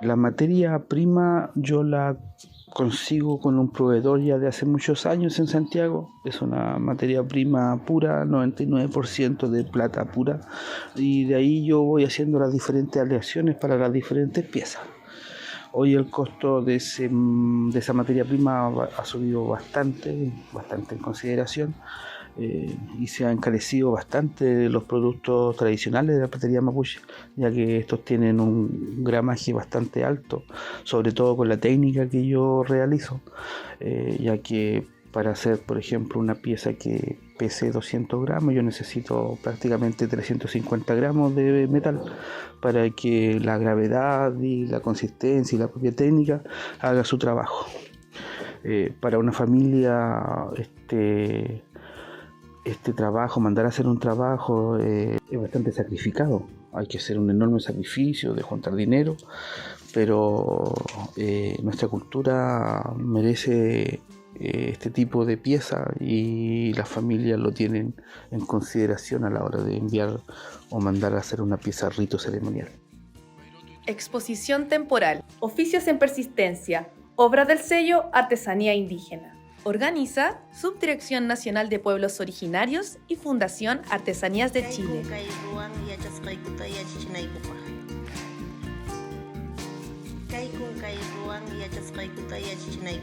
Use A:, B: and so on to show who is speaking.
A: La materia prima yo la consigo con un proveedor ya de hace muchos años en Santiago. Es una materia prima pura, 99% de plata pura, y de ahí yo voy haciendo las diferentes aleaciones para las diferentes piezas. Hoy el costo de esa materia prima ha subido bastante en consideración, y se ha encarecido bastante los productos tradicionales de la platería mapuche, ya que estos tienen un gramaje bastante alto, sobre todo con la técnica que yo realizo, ya que para hacer, por ejemplo, una pieza que pese 200 gramos, yo necesito prácticamente 350 gramos de metal para que la gravedad y la consistencia y la propia técnica haga su trabajo. Para una familia, este trabajo, mandar a hacer un trabajo, es bastante sacrificado. Hay que hacer un enorme sacrificio de juntar dinero, pero nuestra cultura merece este tipo de pieza y las familias lo tienen en consideración a la hora de enviar o mandar a hacer una pieza rito ceremonial.
B: Exposición temporal, oficios en persistencia, obra del sello Artesanía Indígena. Organiza Subdirección Nacional de Pueblos Originarios y Fundación Artesanías de Chile.
C: Kay kung kay ruang yachas kay kutaya chichinay